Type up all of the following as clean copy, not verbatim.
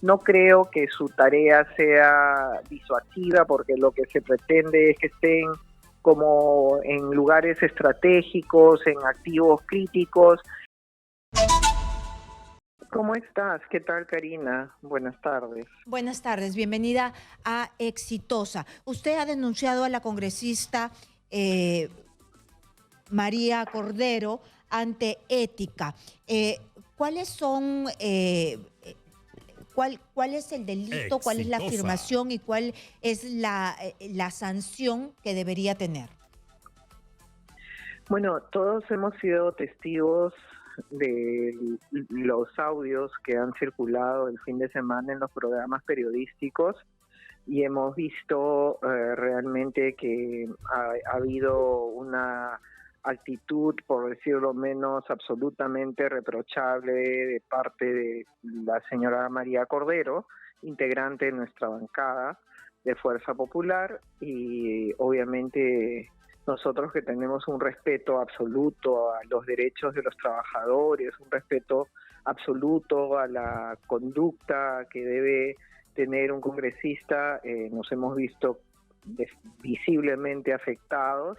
No creo que su tarea sea disuasiva, porque lo que se pretende es que estén como en lugares estratégicos, en activos críticos. ¿Cómo estás? ¿Qué tal, Karina? Buenas tardes. Buenas tardes, bienvenida a Exitosa. Usted ha denunciado a la congresista María Cordero ante Ética. ¿Cuáles son, cuál es el delito, cuál es la Exitosa. afirmación y cuál es la sanción que debería tener? Bueno, todos hemos sido testigos de los audios que han circulado el fin de semana en los programas periodísticos y hemos visto realmente que ha habido una actitud, por decirlo menos, absolutamente reprochable de parte de la señora María Cordero, integrante de nuestra bancada de Fuerza Popular, y obviamente nosotros que tenemos un respeto absoluto a los derechos de los trabajadores, un respeto absoluto a la conducta que debe tener un congresista, nos hemos visto visiblemente afectados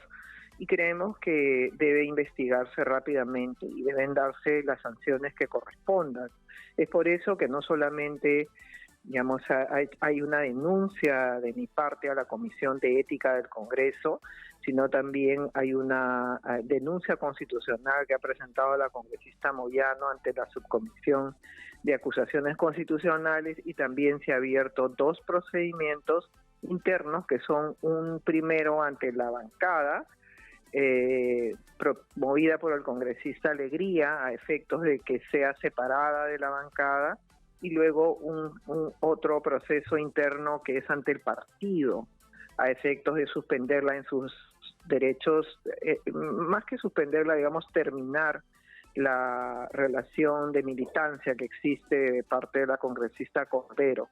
y creemos que debe investigarse rápidamente y deben darse las sanciones que correspondan. Es por eso que no solamente, digamos, hay una denuncia de mi parte a la Comisión de Ética del Congreso, sino también hay una denuncia constitucional que ha presentado la congresista Moyano ante la Subcomisión de Acusaciones Constitucionales, y también se ha abierto 2 procedimientos internos, que son un primero ante la bancada, promovida por el congresista Alegría, a efectos de que sea separada de la bancada, y luego un otro proceso interno que es ante el partido, a efectos de suspenderla en sus derechos, más que suspenderla, digamos, terminar la relación de militancia que existe de parte de la congresista Cordero.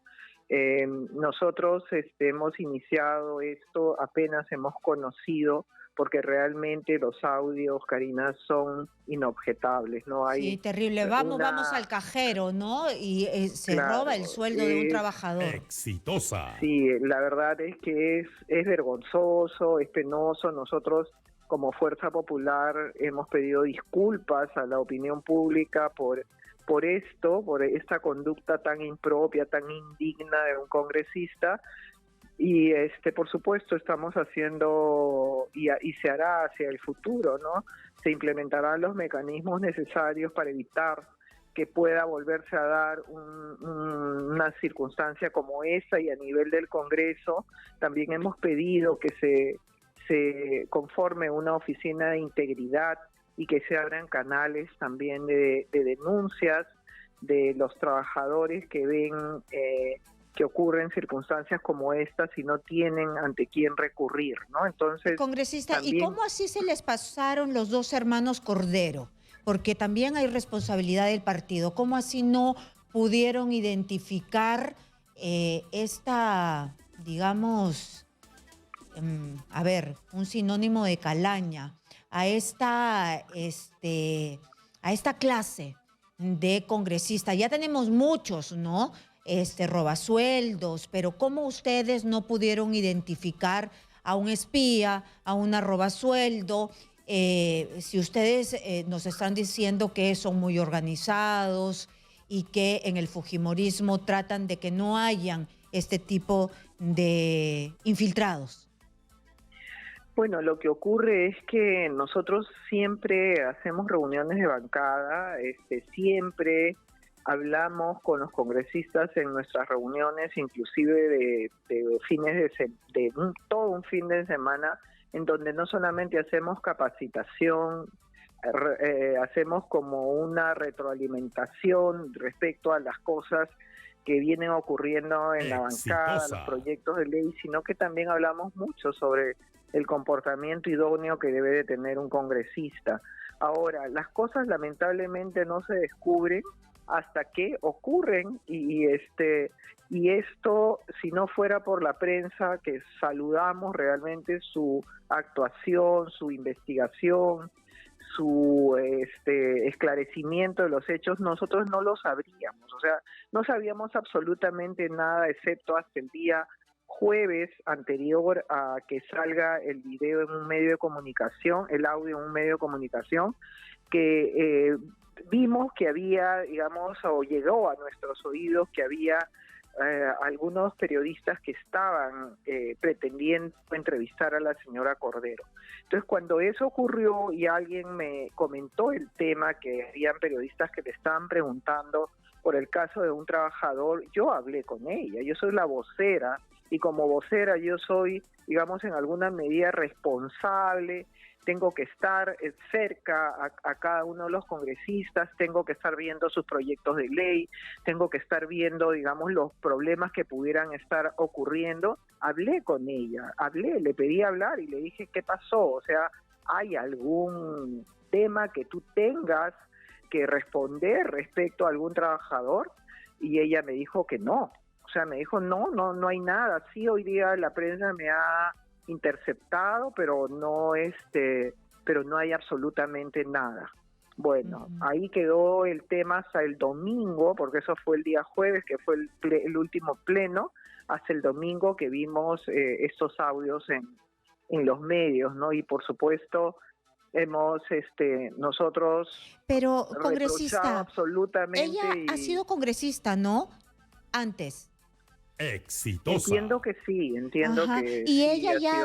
Nosotros hemos iniciado esto, apenas hemos conocido, porque realmente los audios, Karina, son inobjetables. No hay. Sí, terrible. Vamos al cajero, ¿no? Y se roba el sueldo de un trabajador. Exitosa. Sí, la verdad es que es vergonzoso, es penoso. Nosotros, como Fuerza Popular, hemos pedido disculpas a la opinión pública por esto, por esta conducta tan impropia, tan indigna de un congresista. Y por supuesto estamos haciendo, y se hará hacia el futuro, ¿no? Se implementarán los mecanismos necesarios para evitar que pueda volverse a dar una circunstancia como esa, y a nivel del Congreso también hemos pedido que se conforme una oficina de integridad y que se abran canales también de denuncias de los trabajadores que ven que ocurren circunstancias como estas y no tienen ante quién recurrir, ¿no? Entonces, congresista, también... ¿y cómo así se les pasaron los 2 hermanos Cordero? Porque también hay responsabilidad del partido. ¿Cómo así no pudieron identificar esta, digamos, a ver, un sinónimo de calaña, a esta clase de congresistas? Ya tenemos muchos, ¿no? Robasueldos, pero ¿cómo ustedes no pudieron identificar a un espía, a una robasueldo? Si ustedes nos están diciendo que son muy organizados y que en el fujimorismo tratan de que no hayan este tipo de infiltrados. Bueno, lo que ocurre es que nosotros siempre hacemos reuniones de bancada, siempre hablamos con los congresistas en nuestras reuniones, inclusive de fines de todo un fin de semana, en donde no solamente hacemos capacitación, hacemos como una retroalimentación respecto a las cosas que vienen ocurriendo en la bancada, los proyectos de ley, sino que también hablamos mucho sobre el comportamiento idóneo que debe de tener un congresista. Ahora, las cosas lamentablemente no se descubren hasta que ocurren, y esto, si no fuera por la prensa, que saludamos realmente su actuación, su investigación, su esclarecimiento de los hechos, nosotros no lo sabríamos, o sea, no sabíamos absolutamente nada excepto hasta el día jueves anterior a que salga el video en un medio de comunicación, el audio en un medio de comunicación, que vimos que había, digamos, o llegó a nuestros oídos que había algunos periodistas que estaban pretendiendo entrevistar a la señora Cordero. Entonces, cuando eso ocurrió y alguien me comentó el tema, que habían periodistas que le estaban preguntando por el caso de un trabajador, yo hablé con ella, yo soy la vocera, y como vocera yo soy, digamos, en alguna medida responsable, tengo que estar cerca a cada uno de los congresistas, tengo que estar viendo sus proyectos de ley, tengo que estar viendo, digamos, los problemas que pudieran estar ocurriendo. Hablé con ella, le pedí hablar y le dije, ¿qué pasó? O sea, ¿hay algún tema que tú tengas que responder respecto a algún trabajador? Y ella me dijo que no. O sea, me dijo, no hay nada. Sí, hoy día la prensa me ha interceptado, pero no hay absolutamente nada. Bueno, ahí quedó el tema hasta el domingo, porque eso fue el día jueves, que fue el último pleno, hasta el domingo que vimos estos audios en los medios, ¿no? Y por supuesto hemos nosotros pero congresista, absolutamente. Ella ha sido congresista, ¿no? Antes. Exitosa. Entiendo que sí, entiendo que y sí, ella ya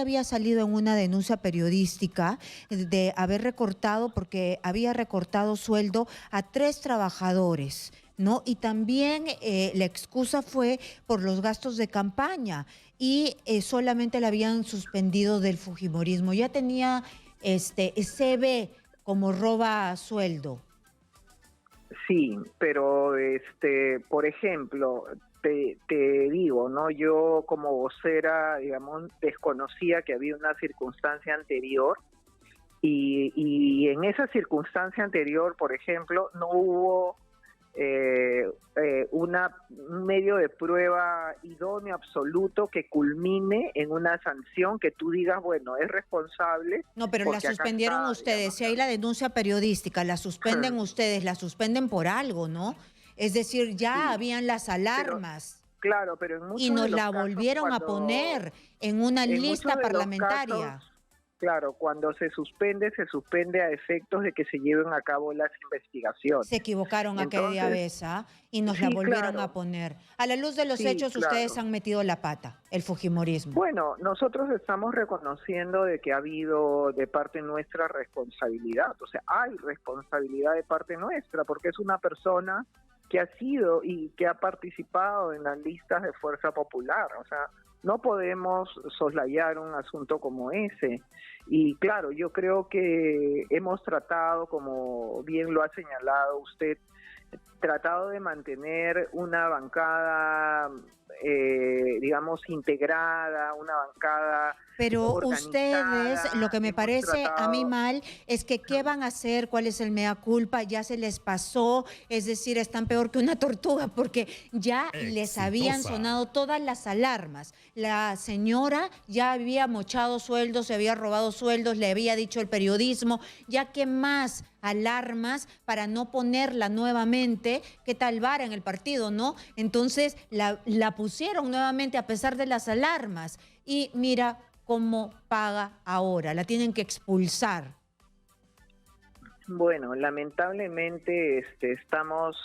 había salido en una denuncia periodística de haber recortado, porque había recortado sueldo a 3 trabajadores, ¿no? Y también la excusa fue por los gastos de campaña y solamente la habían suspendido del fujimorismo. Ya tenía CV como roba sueldo. Sí, pero por ejemplo, te digo, ¿no? Yo como vocera, digamos, desconocía que había una circunstancia anterior y en esa circunstancia anterior, por ejemplo, no hubo un medio de prueba idóneo absoluto que culmine en una sanción que tú digas, bueno, es responsable. No, pero la suspendieron ustedes. Digamos, si hay la denuncia periodística, la suspenden ustedes, la suspenden por algo, ¿no? Es decir, ya habían las alarmas. Claro, pero en muchos y nos de los la volvieron a poner en una lista parlamentaria. Claro, cuando se suspende a efectos de que se lleven a cabo las investigaciones. Se equivocaron aquella vez, y nos la volvieron a poner. A la luz de los hechos, ustedes han metido la pata, el fujimorismo. Bueno, nosotros estamos reconociendo de que ha habido de parte nuestra responsabilidad. O sea, hay responsabilidad de parte nuestra, porque es una persona que ha sido y que ha participado en las listas de Fuerza Popular. O sea, no podemos soslayar un asunto como ese. Y claro, yo creo que hemos tratado, como bien lo ha señalado usted, tratado de mantener una bancada, digamos, integrada, una bancada. Pero ustedes, lo que me parece a mí mal es que ¿qué van a hacer? ¿Cuál es el mea culpa? Ya se les pasó, es decir, están peor que una tortuga porque ya les habían sonado todas las alarmas. La señora ya había mochado sueldos, se había robado sueldos, le había dicho el periodismo, ya que más alarmas para no ponerla nuevamente, ¿qué tal vara en el partido, no? Entonces la pusieron nuevamente a pesar de las alarmas y mira cómo paga ahora, la tienen que expulsar. Bueno, lamentablemente estamos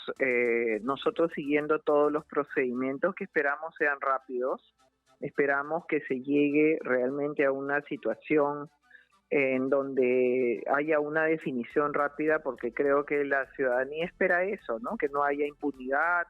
nosotros siguiendo todos los procedimientos que esperamos sean rápidos, esperamos que se llegue realmente a una situación en donde haya una definición rápida, porque creo que la ciudadanía espera eso, ¿no? Que no haya impunidad,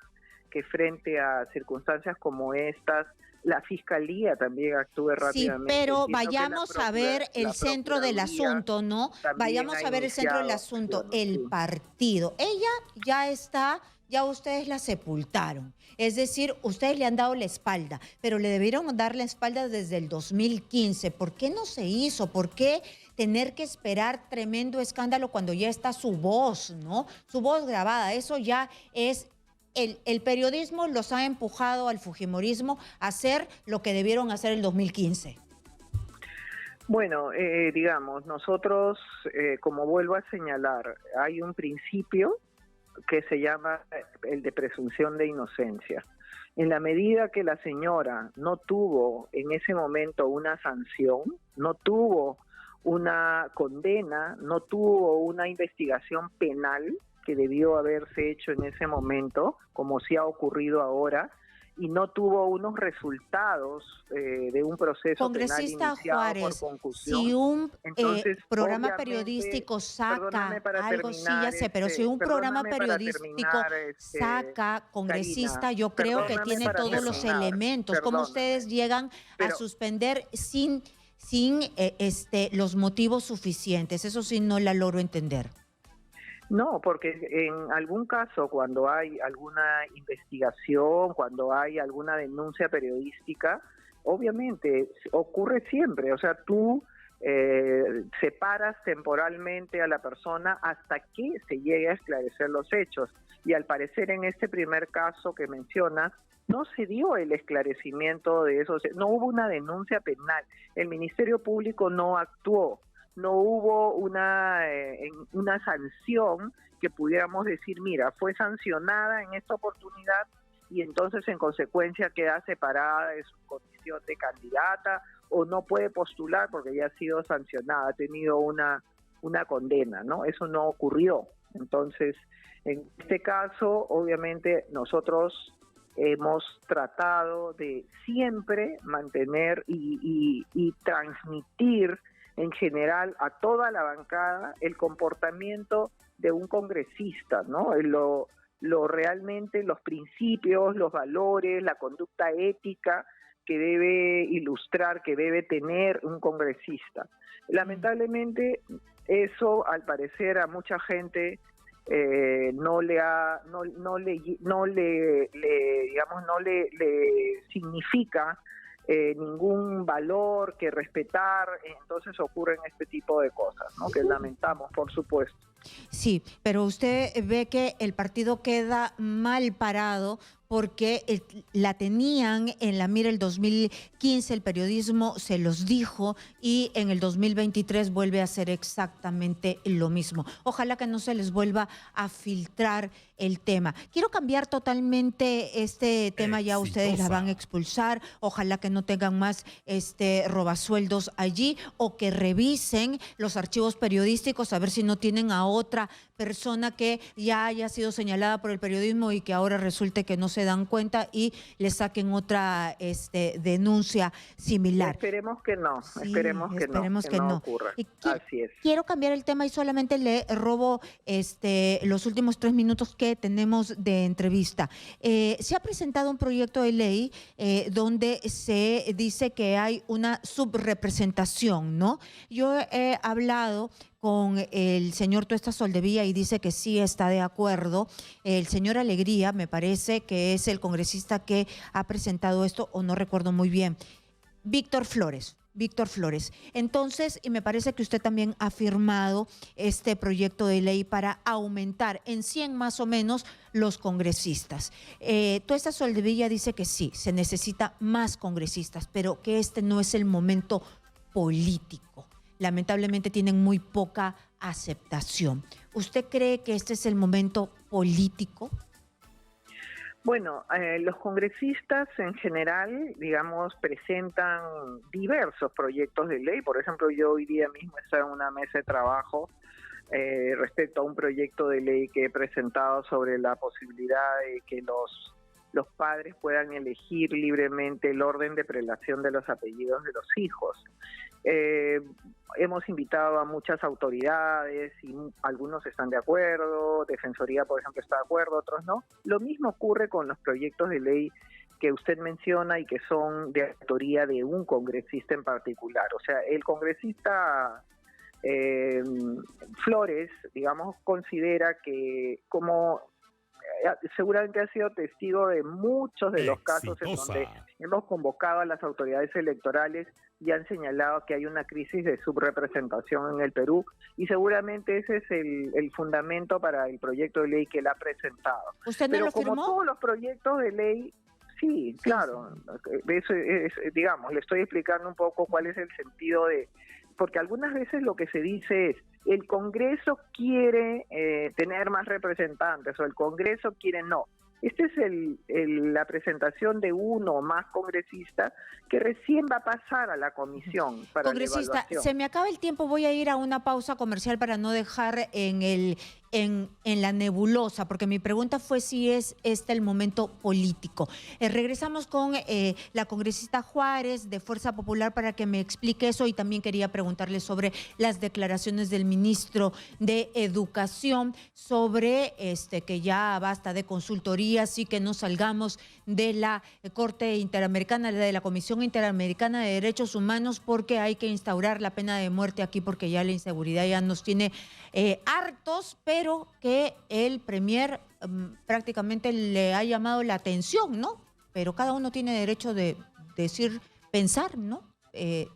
que frente a circunstancias como estas, la Fiscalía también actúe rápidamente. Sí, pero vayamos a ver el centro del asunto, ¿no? Vayamos a ver el centro del asunto, el partido. Ella ya está, ya ustedes la sepultaron. Es decir, ustedes le han dado la espalda, pero le debieron dar la espalda desde el 2015. ¿Por qué no se hizo? ¿Por qué tener que esperar tremendo escándalo cuando ya está su voz, ¿no? Su voz grabada. Eso ya es... El periodismo los ha empujado al fujimorismo a hacer lo que debieron hacer en el 2015. Bueno, digamos, nosotros, como vuelvo a señalar, hay un principio que se llama el de presunción de inocencia. En la medida que la señora no tuvo en ese momento una sanción, no tuvo una condena, no tuvo una investigación penal que debió haberse hecho en ese momento, como sí ha ocurrido ahora, y no tuvo unos resultados de un proceso Congresista penal iniciado Juárez, por concusión. si un Entonces, programa obviamente, periodístico perdóname saca para algo, sí, ya terminar, sé, pero si un programa perdóname para periodístico terminar, saca congresista, Karina, yo creo que perdóname tiene para todos los terminar, elementos. ¿Cómo ustedes perdóname. llegan a Pero suspender sin los motivos suficientes? Eso sí no la logro entender. no, porque en algún caso, cuando hay alguna investigación, cuando hay alguna denuncia periodística, obviamente ocurre siempre. O sea, tú separas temporalmente a la persona hasta que se llegue a esclarecer los hechos. Y al parecer en este primer caso que mencionas, no se dio el esclarecimiento de eso, no hubo una denuncia penal, el Ministerio Público no actuó. No hubo una sanción que pudiéramos decir, mira, fue sancionada en esta oportunidad y entonces en consecuencia queda separada de su condición de candidata o no puede postular porque ya ha sido sancionada, ha tenido una condena, ¿no? Eso no ocurrió. Entonces, en este caso, obviamente, nosotros hemos tratado de siempre mantener y transmitir en general a toda la bancada el comportamiento de un congresista, ¿no? Lo realmente los principios, los valores, la conducta ética que debe ilustrar, que debe tener un congresista. Lamentablemente eso, al parecer, a mucha gente no le significa ningún valor que respetar, entonces ocurren este tipo de cosas, ¿no? Que lamentamos, por supuesto. Sí, pero usted ve que el partido queda mal parado porque la tenían en la mira el 2015, el periodismo se los dijo y en el 2023 vuelve a hacer exactamente lo mismo. Ojalá que no se les vuelva a filtrar el tema. Quiero cambiar totalmente este tema, ya ustedes la van a expulsar, ojalá que no tengan más robasueldos allí o que revisen los archivos periodísticos a ver si no tienen a otra persona que ya haya sido señalada por el periodismo y que ahora resulte que no se dan cuenta y le saquen otra denuncia similar. Esperemos que no, sí, esperemos que no ocurra. Así es. Quiero cambiar el tema y solamente le robo los últimos 3 minutos que tenemos de entrevista. Se ha presentado un proyecto de ley donde se dice que hay una subrepresentación, ¿no? Yo he hablado con el señor Tuesta Soldevilla y dice que sí está de acuerdo. El señor Alegría, me parece que es el congresista que ha presentado esto, o no recuerdo muy bien. Víctor Flores. Entonces, y me parece que usted también ha firmado este proyecto de ley para aumentar en 100 más o menos los congresistas. Tuesta Soldevilla dice que sí, se necesita más congresistas, pero que este no es el momento político. Lamentablemente tienen muy poca aceptación. ¿Usted cree que este es el momento político? Bueno, los congresistas en general, digamos, presentan diversos proyectos de ley. Por ejemplo, yo hoy día mismo estoy en una mesa de trabajo respecto a un proyecto de ley que he presentado sobre la posibilidad de que los padres puedan elegir libremente el orden de prelación de los apellidos de los hijos. Hemos invitado a muchas autoridades y algunos están de acuerdo, Defensoría, por ejemplo, está de acuerdo, otros no. Lo mismo ocurre con los proyectos de ley que usted menciona y que son de autoría de un congresista en particular. O sea, el congresista Flores, digamos, considera que como seguramente ha sido testigo de muchos de los casos en donde hemos convocado a las autoridades electorales y han señalado que hay una crisis de subrepresentación en el Perú y seguramente ese es el fundamento para el proyecto de ley que él ha presentado. ¿Usted no lo firmó? Como todos los proyectos de ley, sí, claro, eso es, digamos, le estoy explicando un poco cuál es el sentido porque algunas veces lo que se dice es, el Congreso quiere tener más representantes o el Congreso quiere no. Esta es la presentación de uno o más congresistas que recién va a pasar a la comisión para la evaluación. Se me acaba el tiempo, voy a ir a una pausa comercial para no dejar en la nebulosa, porque mi pregunta fue si es este el momento político. Regresamos con la congresista Juárez de Fuerza Popular para que me explique eso, y también quería preguntarle sobre las declaraciones del ministro de Educación sobre que ya basta de consultorías y que no salgamos de la Corte Interamericana, de la Comisión Interamericana de Derechos Humanos, porque hay que instaurar la pena de muerte aquí porque ya la inseguridad ya nos tiene hartos, pero que el premier prácticamente le ha llamado la atención, ¿no? Pero cada uno tiene derecho de decir, pensar, ¿no?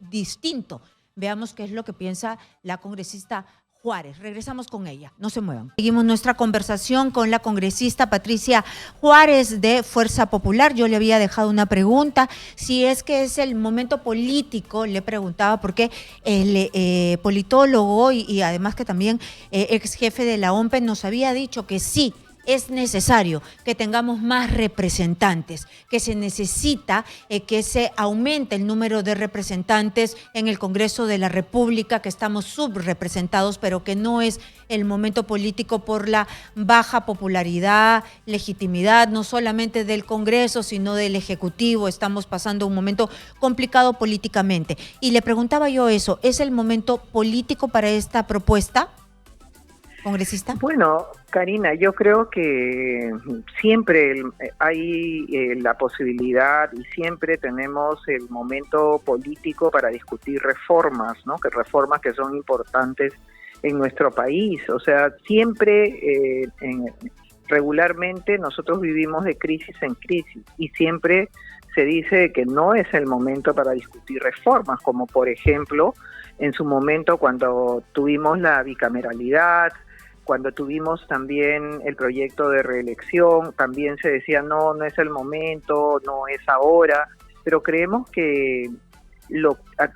Distinto. Veamos qué es lo que piensa la congresista Juárez. Regresamos con ella, no se muevan. Seguimos nuestra conversación con la congresista Patricia Juárez de Fuerza Popular. Yo le había dejado una pregunta, si es que es el momento político, le preguntaba, porque el politólogo y además que también ex jefe de la OMPE nos había dicho que sí, es necesario que tengamos más representantes, que se necesita que se aumente el número de representantes en el Congreso de la República, que estamos subrepresentados, pero que no es el momento político por la baja popularidad, legitimidad, no solamente del Congreso, sino del Ejecutivo. Estamos pasando un momento complicado políticamente. Y le preguntaba yo eso, ¿es el momento político para esta propuesta, congresista? Bueno, Karina, yo creo que siempre hay la posibilidad y siempre tenemos el momento político para discutir reformas, ¿no? Que reformas que son importantes en nuestro país. O sea, siempre, regularmente nosotros vivimos de crisis en crisis y siempre se dice que no es el momento para discutir reformas, como por ejemplo en su momento cuando tuvimos la bicameralidad, cuando tuvimos también el proyecto de reelección, también se decía no es el momento, no es ahora, pero creemos que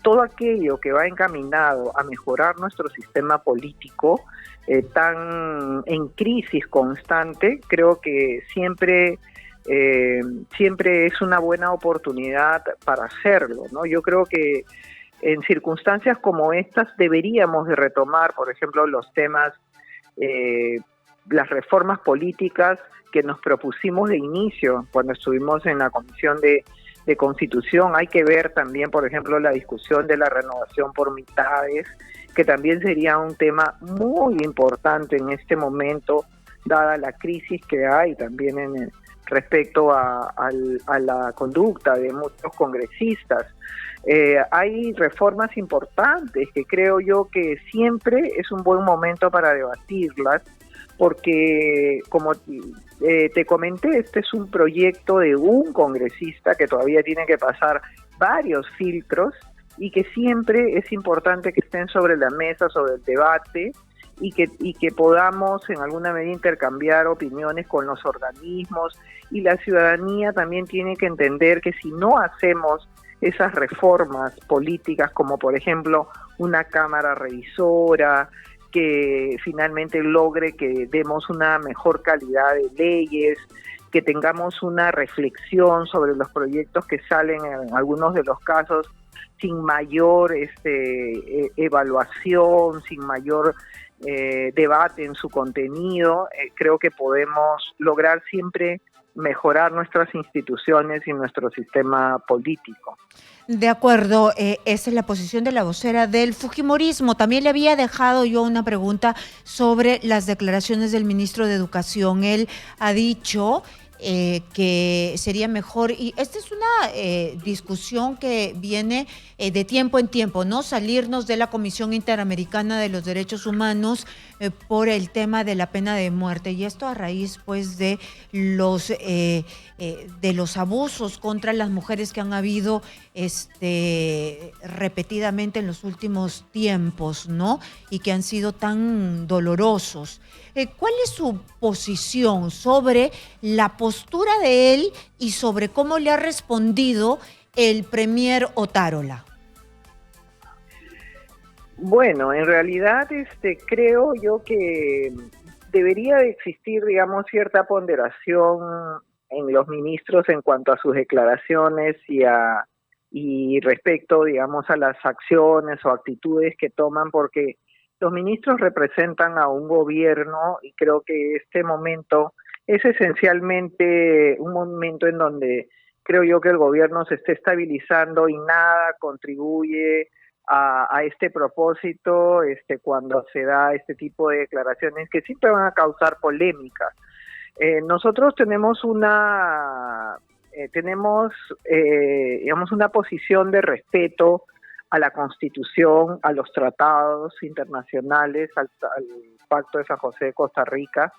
todo aquello que va encaminado a mejorar nuestro sistema político tan en crisis constante, creo que siempre es una buena oportunidad para hacerlo, ¿no? Yo creo que en circunstancias como estas deberíamos de retomar, por ejemplo, los temas, las reformas políticas que nos propusimos de inicio cuando estuvimos en la Comisión de Constitución. Hay que ver también, por ejemplo, la discusión de la renovación por mitades, que también sería un tema muy importante en este momento, dada la crisis que hay también respecto a la conducta de muchos congresistas. Hay reformas importantes que creo yo que siempre es un buen momento para debatirlas, porque como te comenté, este es un proyecto de un congresista que todavía tiene que pasar varios filtros y que siempre es importante que estén sobre la mesa, sobre el debate, y que podamos en alguna medida intercambiar opiniones con los organismos, y la ciudadanía también tiene que entender que si no hacemos esas reformas políticas, como por ejemplo una cámara revisora que finalmente logre que demos una mejor calidad de leyes, que tengamos una reflexión sobre los proyectos que salen en algunos de los casos sin mayor evaluación, sin mayor debate en su contenido, creo que podemos lograr siempre mejorar nuestras instituciones y nuestro sistema político. De acuerdo, esa es la posición de la vocera del fujimorismo. También le había dejado yo una pregunta sobre las declaraciones del ministro de Educación. Él ha dicho que sería mejor, y esta es una discusión que viene de tiempo en tiempo, ¿no? Salirnos de la Comisión Interamericana de los Derechos Humanos por el tema de la pena de muerte, y esto a raíz pues de los abusos contra las mujeres que han habido repetidamente en los últimos tiempos, ¿no? Y que han sido tan dolorosos. ¿Cuál es su posición sobre la postura de él y sobre cómo le ha respondido el premier Otárola? Bueno, en realidad creo yo que debería de existir, digamos, cierta ponderación en los ministros en cuanto a sus declaraciones y respecto, digamos, a las acciones o actitudes que toman, porque los ministros representan a un gobierno y creo que este momento es esencialmente un momento en donde creo yo que el gobierno se está estabilizando y nada contribuye a este propósito cuando se da este tipo de declaraciones que siempre van a causar polémica. Nosotros tenemos digamos, una posición de respeto a la Constitución, a los tratados internacionales, al Pacto de San José de Costa Rica,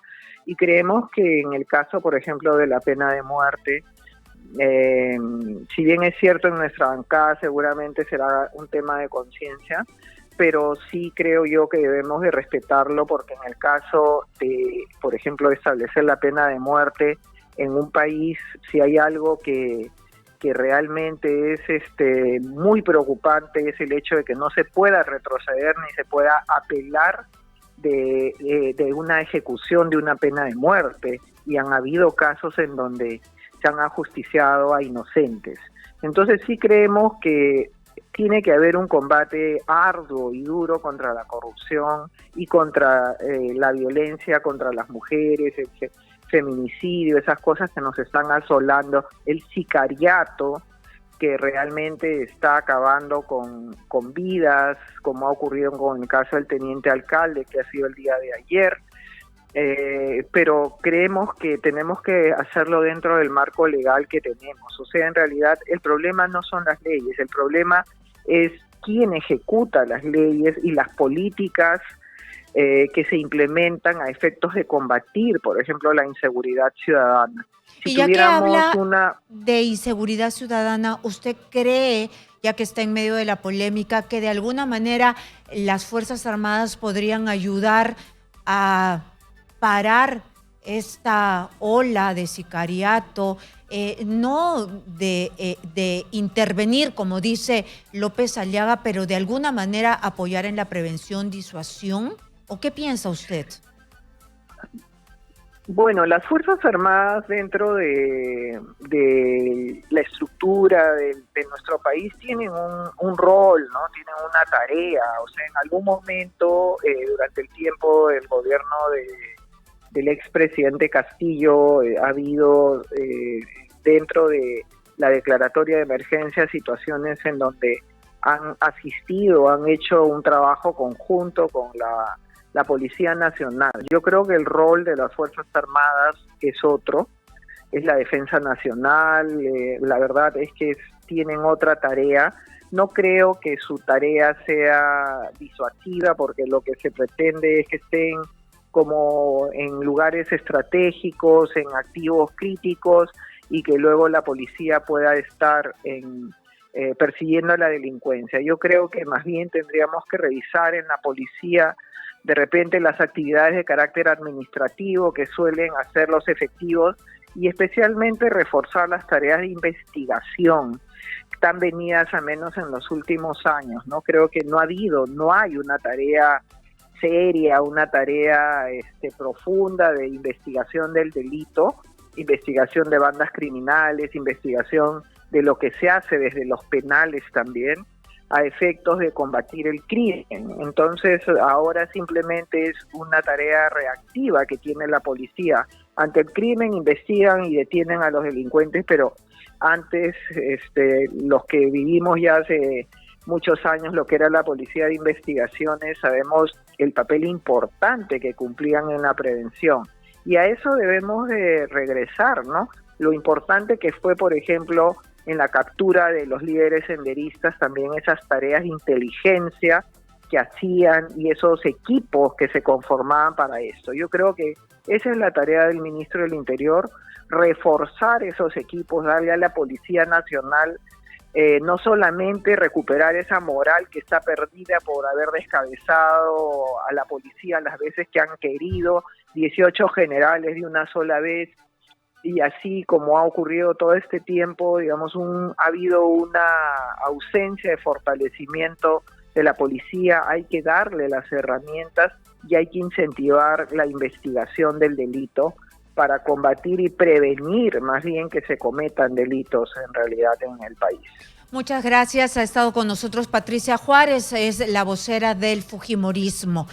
y creemos que en el caso, por ejemplo, de la pena de muerte, si bien es cierto en nuestra bancada seguramente será un tema de conciencia, pero sí creo yo que debemos de respetarlo, porque en el caso de, por ejemplo, establecer la pena de muerte en un país, si hay algo que realmente es muy preocupante, es el hecho de que no se pueda retroceder ni se pueda apelar de una ejecución de una pena de muerte, y han habido casos en donde se han ajusticiado a inocentes. Entonces sí creemos que tiene que haber un combate arduo y duro contra la corrupción y contra la violencia contra las mujeres, el feminicidio, esas cosas que nos están asolando, el sicariato que realmente está acabando con vidas, como ha ocurrido con el caso del teniente alcalde, que ha sido el día de ayer. Pero creemos que tenemos que hacerlo dentro del marco legal que tenemos. O sea, en realidad el problema no son las leyes, el problema es quién ejecuta las leyes y las políticas que se implementan a efectos de combatir, por ejemplo, la inseguridad ciudadana. Si y ya que habla de inseguridad ciudadana, ¿usted cree, ya que está en medio de la polémica, que de alguna manera las Fuerzas Armadas podrían ayudar a parar esta ola de sicariato, no de intervenir, como dice López Aliaga, pero de alguna manera apoyar en la prevención, disuasión? ¿O qué piensa usted? Bueno, las Fuerzas Armadas dentro de la estructura de nuestro país tienen un rol, ¿no? Tienen una tarea. O sea, en algún momento, durante el tiempo del gobierno del expresidente Castillo, ha habido dentro de la declaratoria de emergencia situaciones en donde han asistido, han hecho un trabajo conjunto con la Policía Nacional. Yo creo que el rol de las Fuerzas Armadas es otro, es la defensa nacional. La verdad es que tienen otra tarea. No creo que su tarea sea disuasiva, porque lo que se pretende es que estén como en lugares estratégicos, en activos críticos, y que luego la policía pueda estar persiguiendo a la delincuencia. Yo creo que más bien tendríamos que revisar en la policía de repente las actividades de carácter administrativo que suelen hacer los efectivos, y especialmente reforzar las tareas de investigación tan venidas a menos en los últimos años, ¿no? Creo que no hay una tarea seria, una tarea profunda de investigación del delito, investigación de bandas criminales, investigación de lo que se hace desde los penales también, a efectos de combatir el crimen. Entonces ahora simplemente es una tarea reactiva que tiene la policía. Ante el crimen investigan y detienen a los delincuentes, pero antes los que vivimos ya hace muchos años lo que era la policía de investigaciones, sabemos el papel importante que cumplían en la prevención, y a eso debemos de regresar, ¿no? Lo importante que fue, por ejemplo, en la captura de los líderes senderistas, también esas tareas de inteligencia que hacían y esos equipos que se conformaban para esto. Yo creo que esa es la tarea del ministro del Interior, reforzar esos equipos, darle a la Policía Nacional no solamente recuperar esa moral que está perdida por haber descabezado a la policía las veces que han querido, 18 generales de una sola vez, y así como ha ocurrido todo este tiempo, digamos, ha habido una ausencia de fortalecimiento de la policía, hay que darle las herramientas y hay que incentivar la investigación del delito para combatir y prevenir más bien que se cometan delitos en realidad en el país. Muchas gracias. Ha estado con nosotros Patricia Juárez, es la vocera del Fujimorismo.